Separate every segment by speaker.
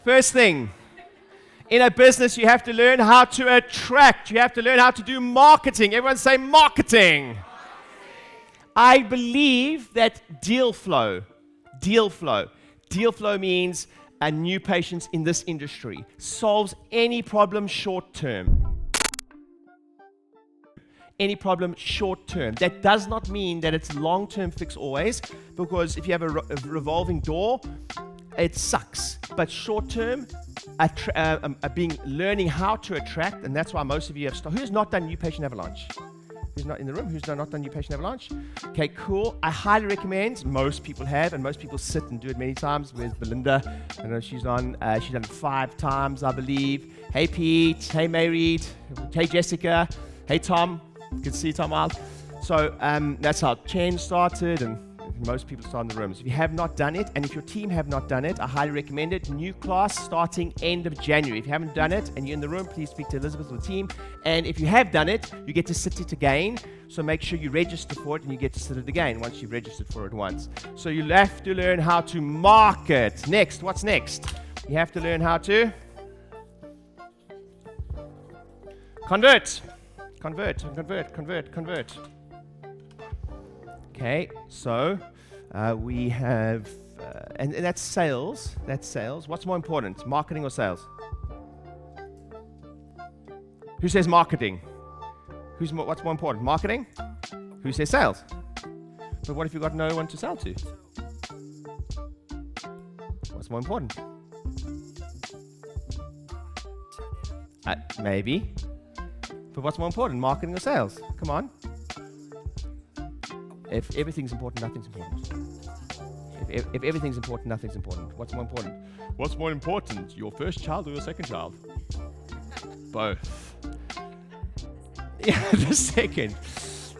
Speaker 1: First thing, in a business, you have to learn how to attract. You have to learn how to do marketing. Everyone say marketing. I believe that deal flow means a new patient in this industry solves any problem short term. Any problem short term. That does not mean that it's long-term fix always, because if you have a revolving door, it sucks. But short term, learning how to attract, and that's why most of you have who's not done New Patient Avalanche? Who's not in the room? Who's not done New Patient Avalanche? Okay, cool. I highly recommend. Most people have, and most people sit and do it many times. Where's Belinda? I know she's on. She's done it 5 times, I believe. Hey Pete. Hey Mayreed. Hey Jessica. Hey Tom. Good to see you, Tom Wild. So that's how Chen started, and most people start in the rooms. If you have not done it, and if your team have not done it, I highly recommend it. New class starting end of January. If you haven't done it and you're in the room, please speak to Elizabeth or the team. And if you have done it, you get to sit it again. So make sure you register for it, and you get to sit it again once you've registered for it once. So you'll have to learn how to market. Next, what's next? You have to learn how to convert. Okay, so we have, and that's sales. That's sales. What's more important, marketing or sales? Who says marketing? What's more important, marketing? Who says sales? But what if you've got no one to sell to? What's more important? Maybe. But what's more important, marketing or sales? Come on. If everything's important, nothing's important. If everything's important, nothing's important. What's more important? What's more important, your first child or your second child? Both. Yeah, the second.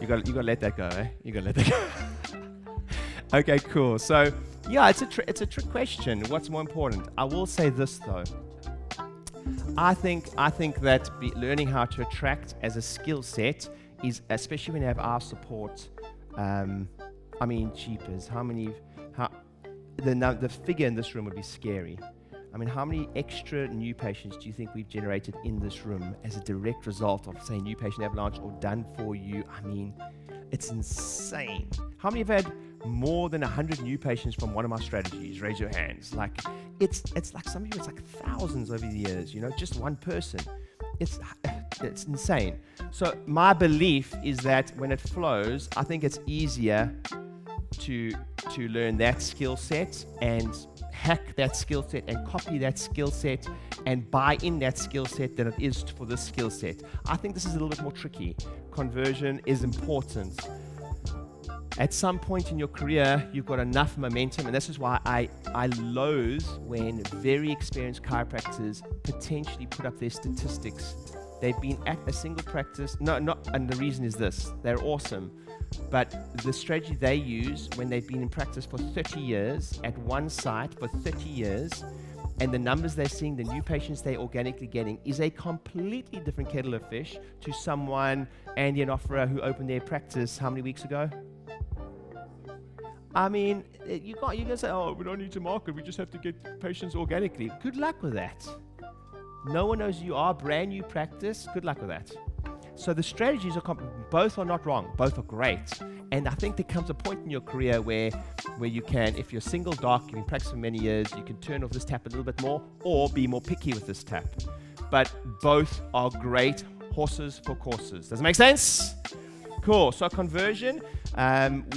Speaker 1: You got to let that go, eh? You got to let that go. Okay, cool. So, yeah, it's a trick question. What's more important? I will say this though. I think that learning how to attract as a skill set is, especially when you have our support. Cheapers. The figure in this room would be scary. I mean, how many extra new patients do you think we've generated in this room as a direct result of, say, New Patient Avalanche or done for you? I mean, it's insane. How many have had more than 100 new patients from one of my strategies? Raise your hands. Like, it's like some of you, it's like thousands over the years, just one person. It's insane. So my belief is that when it flows, I think it's easier to learn that skill set and hack that skill set and copy that skill set and buy in that skill set than it is for this skill set. I think this is a little bit more tricky. Conversion is important. At some point in your career, you've got enough momentum, and this is why I loathe when very experienced chiropractors potentially put up their statistics. They've been at a single practice, and the reason is this, they're awesome, but the strategy they use when they've been in practice for 30 years, at one site for 30 years, and the numbers they're seeing, the new patients they're organically getting, is a completely different kettle of fish to someone, Andy and Ofra, who opened their practice how many weeks ago? I mean, you can say, oh, we don't need to market, we just have to get patients organically. Good luck with that. No one knows you are, brand new practice, good luck with that. So the strategies both are not wrong, both are great. And I think there comes a point in your career where you can, if you're single doc, you've been practicing for many years, you can turn off this tap a little bit more or be more picky with this tap. But both are great horses for courses. Does it make sense? Cool. So conversion,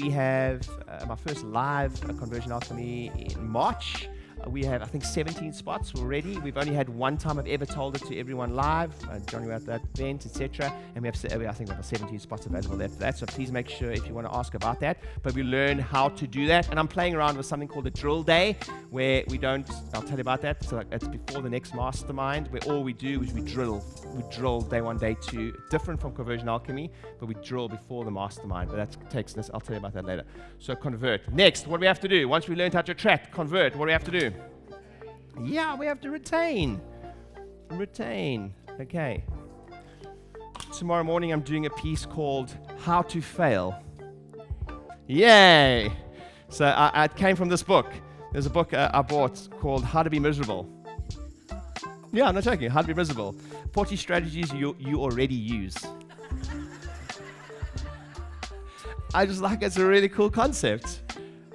Speaker 1: we have my first live conversion alchemy in March. We have, I think, 17 spots already. We've only had one time I've ever told it to everyone live. Johnny was at that event, etc. And I think we have 17 spots available there for that. So please make sure if you want to ask about that. But we learn how to do that. And I'm playing around with something called a drill day, where I'll tell you about that. So it's before the next mastermind, where all we do is we drill. We drill day 1, day 2, different from conversion alchemy, but we drill before the mastermind. But that takes this. I'll tell you about that later. So convert. Next, what do we have to do? Once we learned how to attract, convert, what do we have to do? Yeah, we have to retain. Okay. Tomorrow morning I'm doing a piece called How to Fail. Yay! So I came from this book. There's a book I bought called How to Be Miserable. Yeah, I'm not joking. How to be miserable. 40 strategies you already use. I just like it's a really cool concept.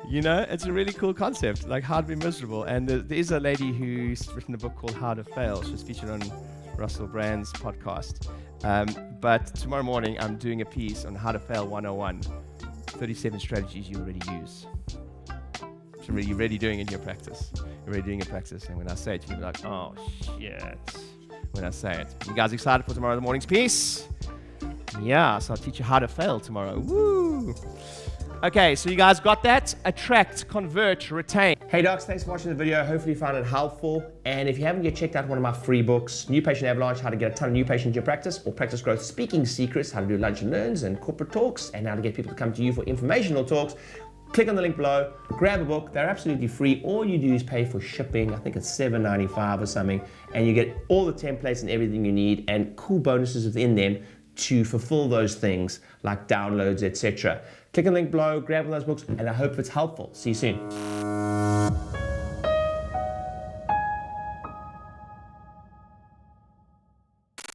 Speaker 1: You know, it's a really cool concept, like how to be miserable. And there is a lady who's written a book called How to Fail. She's featured on Russell Brand's podcast. But tomorrow morning, I'm doing a piece on how to fail 101, 37 strategies you already use. So you're already doing it in your practice. You're already doing it in practice. And when I say it, you'll be like, oh, shit, when I say it. You guys excited for tomorrow morning's piece? Yeah, so I'll teach you how to fail tomorrow. Woo! Okay, so you guys got that? Attract, convert, retain. Hey docs, thanks for watching the video. Hopefully you found it helpful. And if you haven't yet checked out one of my free books, New Patient Avalanche, how to get a ton of new patients in your practice, or Practice Growth Speaking Secrets, how to do lunch and learns and corporate talks, and how to get people to come to you for informational talks, click on the link below, grab a book. They're absolutely free. All you do is pay for shipping. I think it's $7.95 or something. And you get all the templates and everything you need and cool bonuses within them to fulfill those things like downloads, etc. Click on the link below, grab one of those books, and I hope it's helpful. See you soon.